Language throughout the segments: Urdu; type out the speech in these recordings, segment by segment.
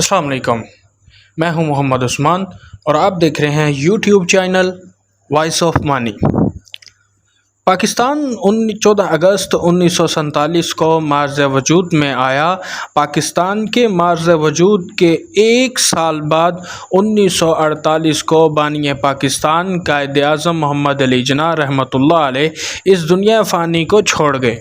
السلام علیکم، میں ہوں محمد عثمان اور آپ دیکھ رہے ہیں یوٹیوب چینل وائس آف مانی۔ پاکستان 14 اگست 1947 کو معرض وجود میں آیا۔ پاکستان کے معرض وجود کے ایک سال بعد 1948 کو بانی پاکستان قائد اعظم محمد علی جناح رحمۃ اللہ علیہ اس دنیا فانی کو چھوڑ گئے۔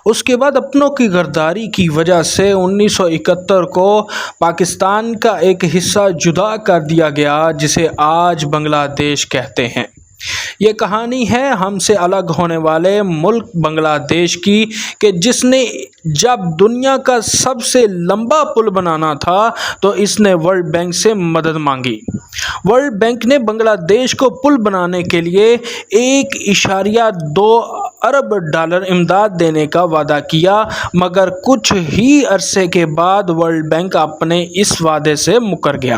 اس کے بعد اپنوں کی غداری کی وجہ سے 1971 کو پاکستان کا ایک حصہ جدا کر دیا گیا جسے آج بنگلہ دیش کہتے ہیں۔ یہ کہانی ہے ہم سے الگ ہونے والے ملک بنگلہ دیش کی کہ جس نے جب دنیا کا سب سے لمبا پل بنانا تھا تو اس نے ورلڈ بینک سے مدد مانگی۔ ورلڈ بینک نے بنگلہ دیش کو پل بنانے کے لیے 1.2 ارب ڈالر امداد دینے کا وعدہ کیا، مگر کچھ ہی عرصے کے بعد ورلڈ بینک اپنے اس وعدے سے مکر گیا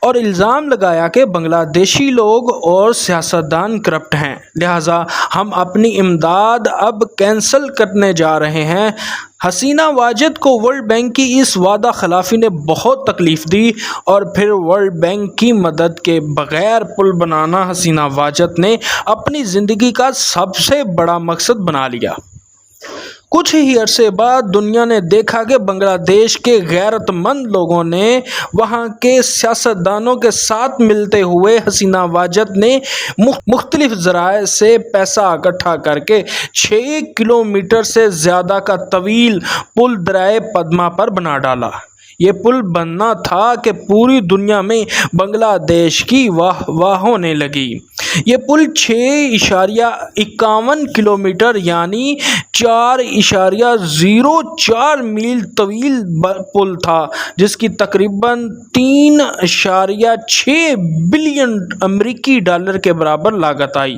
اور الزام لگایا کہ بنگلہ دیشی لوگ اور سیاستدان کرپٹ ہیں، لہٰذا ہم اپنی امداد اب کینسل کرنے جا رہے ہیں۔ حسینہ واجد کو ورلڈ بینک کی اس وعدہ خلافی نے بہت تکلیف دی اور پھر ورلڈ بینک کی مدد کے بغیر پل بنانا حسینہ واجد نے اپنی زندگی کا سب سے بڑا مقصد بنا لیا۔ کچھ ہی عرصے بعد دنیا نے دیکھا کہ بنگلہ دیش کے غیرت مند لوگوں نے وہاں کے سیاستدانوں کے ساتھ ملتے ہوئے حسینہ واجد نے مختلف ذرائع سے پیسہ اکٹھا کر کے 6 کلومیٹر سے زیادہ کا طویل پل دریائے پدما پر بنا ڈالا۔ یہ پل بننا تھا کہ پوری دنیا میں بنگلہ دیش کی واہ واہ ہونے لگی۔ یہ پل 6.51 کلومیٹر یعنی 4.04 میل طویل پل تھا، جس کی تقریباً 3.6 بلین امریکی ڈالر کے برابر لاگت آئی۔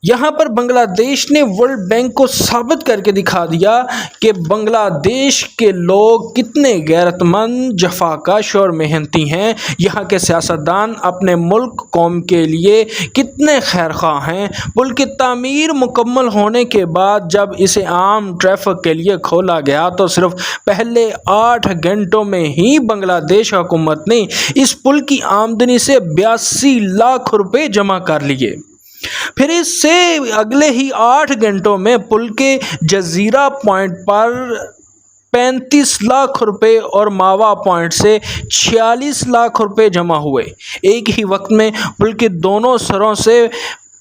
یہاں پر بنگلہ دیش نے ورلڈ بینک کو ثابت کر کے دکھا دیا کہ بنگلہ دیش کے لوگ کتنے غیرت مند، جفاکش اور محنتی ہیں، یہاں کے سیاستدان اپنے ملک قوم کے لیے کتنے خیر خواہ ہیں۔ پل کی تعمیر مکمل ہونے کے بعد جب اسے عام ٹریفک کے لیے کھولا گیا تو صرف پہلے 8 گھنٹوں میں ہی بنگلہ دیش حکومت نے اس پل کی آمدنی سے 82 لاکھ روپے جمع کر لیے۔ پھر اس سے اگلے ہی 8 گھنٹوں میں پل کے جزیرہ پوائنٹ پر 35 لاکھ روپے اور ماوا پوائنٹ سے 46 لاکھ روپے جمع ہوئے۔ ایک ہی وقت میں پل کے دونوں سروں سے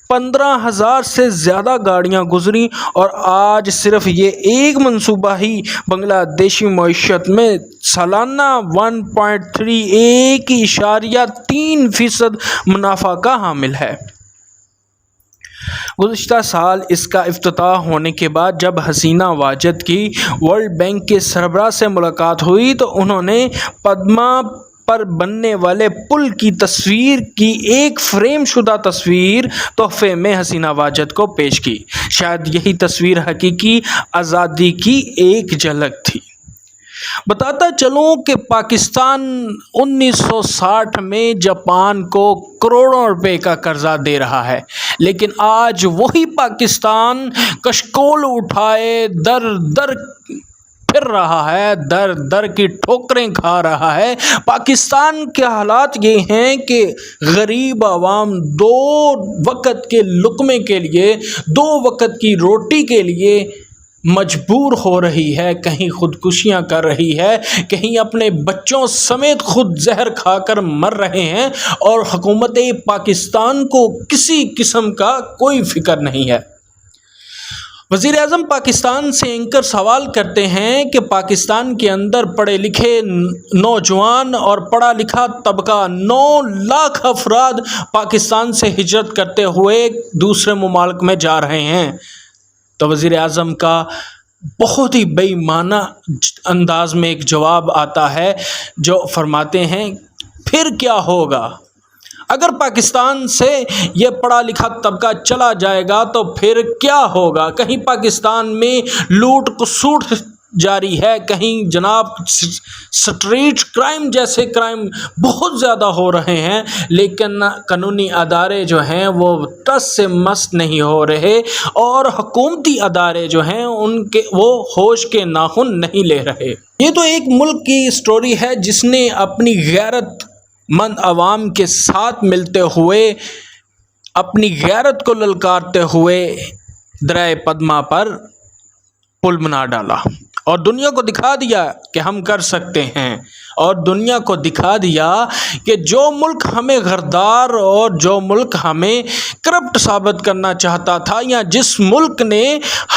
15,000 سے زیادہ گاڑیاں گزریں اور آج صرف یہ ایک منصوبہ ہی بنگلہ دیشی معیشت میں سالانہ 1.3% منافع کا حامل ہے۔ گزشتہ سال اس کا افتتاح ہونے کے بعد جب حسینہ واجد کی ورلڈ بینک کے سربراہ سے ملاقات ہوئی تو انہوں نے پدما پر بننے والے پل کی تصویر کی ایک فریم شدہ تصویر تحفے میں حسینہ واجد کو پیش کی۔ شاید یہی تصویر حقیقی آزادی کی ایک جھلک تھی۔ بتاتا چلوں کہ پاکستان 1960 میں جاپان کو کروڑوں روپے کا قرضہ دے رہا ہے، لیکن آج وہی پاکستان کشکول اٹھائے در در پھر رہا ہے، در در کی ٹھوکریں کھا رہا ہے۔ پاکستان کے حالات یہ ہیں کہ غریب عوام 2 وقت کے لقمے کے لیے، 2 وقت کی روٹی کے لیے مجبور ہو رہی ہے، کہیں خودکشیاں کر رہی ہے، کہیں اپنے بچوں سمیت خود زہر کھا کر مر رہے ہیں، اور حکومت پاکستان کو کسی قسم کا کوئی فکر نہیں ہے۔ وزیر اعظم پاکستان سے اینکر سوال کرتے ہیں کہ پاکستان کے اندر پڑھے لکھے نوجوان اور پڑھا لکھا طبقہ 9 لاکھ افراد پاکستان سے ہجرت کرتے ہوئے دوسرے ممالک میں جا رہے ہیں، تو وزیر اعظم کا بہت ہی بے معنی انداز میں ایک جواب آتا ہے جو فرماتے ہیں پھر کیا ہوگا اگر پاکستان سے یہ پڑھا لکھا طبقہ چلا جائے گا، تو پھر کیا ہوگا؟ کہیں پاکستان میں لوٹ کسوٹ جاری ہے، کہیں جناب سٹریٹ کرائم جیسے کرائم بہت زیادہ ہو رہے ہیں، لیکن قانونی ادارے جو ہیں وہ ٹس سے مس نہیں ہو رہے، اور حکومتی ادارے جو ہیں وہ ہوش کے ناخن نہیں لے رہے۔ یہ تو ایک ملک کی سٹوری ہے جس نے اپنی غیرت مند عوام کے ساتھ ملتے ہوئے، اپنی غیرت کو للکارتے ہوئے دریائے پدما پر پل بنا ڈالا اور دنیا کو دکھا دیا کہ ہم کر سکتے ہیں، اور دنیا کو دکھا دیا کہ جو ملک ہمیں غدار اور جو ملک ہمیں کرپٹ ثابت کرنا چاہتا تھا، یا جس ملک نے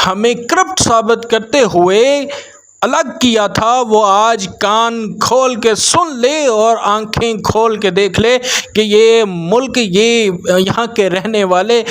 ہمیں کرپٹ ثابت کرتے ہوئے الگ کیا تھا، وہ آج کان کھول کے سن لے اور آنکھیں کھول کے دیکھ لے کہ یہ ملک، یہ یہاں کے رہنے والے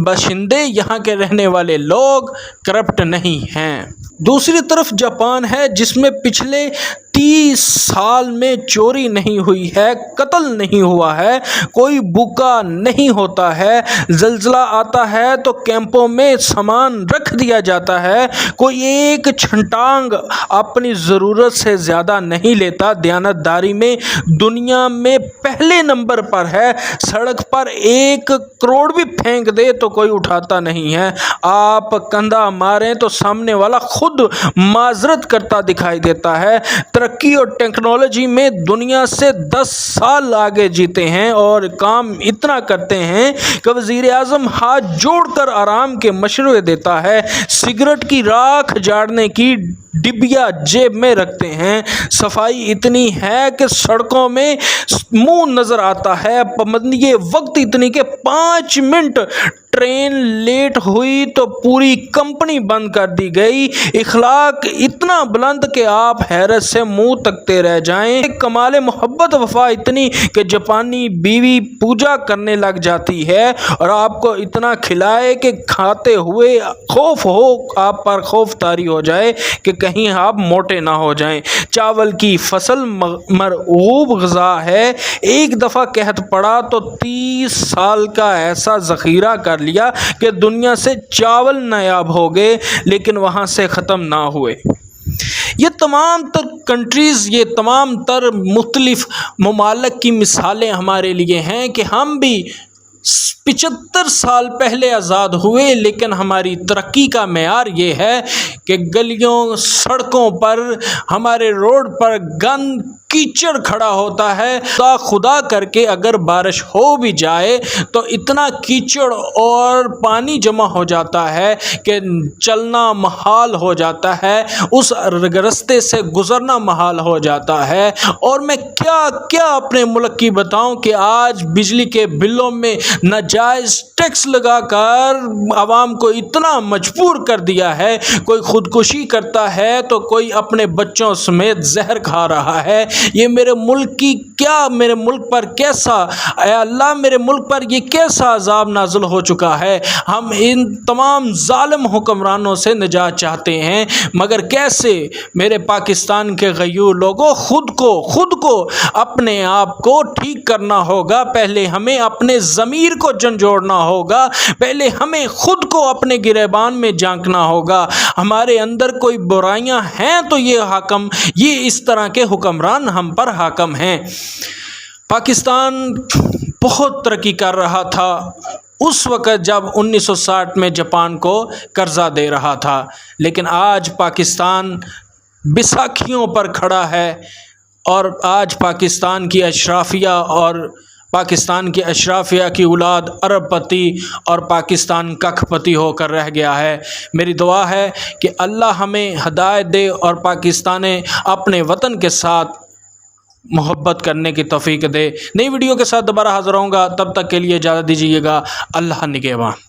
باشندے، یہاں کے رہنے والے لوگ کرپٹ نہیں ہیں۔ دوسری طرف جاپان ہے جس میں پچھلے 30 سال میں چوری نہیں ہوئی ہے، قتل نہیں ہوا ہے، کوئی بھوکا نہیں ہوتا ہے، زلزلہ آتا ہے تو کیمپوں میں سامان رکھ دیا جاتا ہے، کوئی ایک چھنٹانگ اپنی ضرورت سے زیادہ نہیں لیتا، دیانتداری میں دنیا میں پہلے نمبر پر ہے، سڑک پر 1 کروڑ بھی پھینک دے تو کوئی اٹھاتا نہیں ہے، آپ کندھا ماریں تو سامنے والا خود معذرت کرتا دکھائی دیتا ہے۔ ترقی اور ٹیکنالوجی میں دنیا سے 10 سال آگے جیتے ہیں، اور کام اتنا کرتے ہیں کہ وزیر اعظم ہاتھ جوڑ کر آرام کے مشورے دیتا ہے، سگریٹ کی راکھ جھاڑنے کی ڈبیا جیب میں رکھتے ہیں، صفائی اتنی ہے کہ سڑکوں میں منہ نظر آتا ہے، پابندی وقت اتنی کہ 5 منٹ ٹرین لیٹ ہوئی تو پوری کمپنی بند کر دی گئی، اخلاق اتنا بلند کہ آپ حیرت سے منہ تکتے رہ جائیں، کمال محبت وفا اتنی کہ جاپانی بیوی پوجا کرنے لگ جاتی ہے، اور آپ کو اتنا کھلائے کہ کھاتے ہوئے خوف ہو، آپ پر خوف طاری ہو جائے کہ کہیں آپ موٹے نہ ہو جائیں۔ چاول کی فصل مرغوب غذا ہے، ایک دفعہ قحط پڑا تو 30 سال کا ایسا ذخیرہ کر لیا کہ دنیا سے چاول نایاب ہو گئے، لیکن وہاں سے ختم نہ ہوئے۔ یہ تمام تر کنٹریز، یہ تمام تر مختلف ممالک کی مثالیں ہمارے لیے ہیں کہ ہم بھی 75 سال پہلے آزاد ہوئے، لیکن ہماری ترقی کا معیار یہ ہے کہ گلیوں سڑکوں پر، ہمارے روڈ پر گند کیچڑ کھڑا ہوتا ہے، خدا کر کے اگر بارش ہو بھی جائے تو اتنا کیچڑ اور پانی جمع ہو جاتا ہے کہ چلنا محال ہو جاتا ہے، اس رستے سے گزرنا محال ہو جاتا ہے۔ اور میں کیا اپنے ملک کی بتاؤں کہ آج بجلی کے بلوں میں ناجائز ٹیکس لگا کر عوام کو اتنا مجبور کر دیا ہے، کوئی خودکشی کرتا ہے تو کوئی اپنے بچوں سمیت زہر کھا رہا ہے۔ یہ میرے ملک کی میرے ملک پر کیسا، اے اللہ میرے ملک پر یہ کیسا عذاب نازل ہو چکا ہے۔ ہم ان تمام ظالم حکمرانوں سے نجات چاہتے ہیں، مگر کیسے؟ میرے پاکستان کے غیور لوگوں، خود کو اپنے آپ کو ٹھیک کرنا ہوگا، پہلے ہمیں اپنے ضمیر کو جھنجھوڑنا ہوگا، پہلے ہمیں خود کو اپنے گریبان میں جھانکنا ہوگا، ہمارے اندر کوئی برائیاں ہیں تو یہ اس طرح کے حکمران ہم پر حاکم ہیں۔ پاکستان بہت ترقی کر رہا تھا اس وقت جب 1960 میں جاپان کو قرضہ دے رہا تھا، لیکن آج پاکستان بیساکھیوں پر کھڑا ہے، اور آج پاکستان کی اشرافیہ کی اولاد ارب پتی اور پاکستان ککھ پتی ہو کر رہ گیا ہے۔ میری دعا ہے کہ اللہ ہمیں ہدایت دے اور پاکستان اپنے وطن کے ساتھ محبت کرنے کی توفیق دے۔ نئی ویڈیو کے ساتھ دوبارہ حاضر ہوں گا، تب تک کے لیے اجازت دیجیے گا۔ اللہ نگہبان۔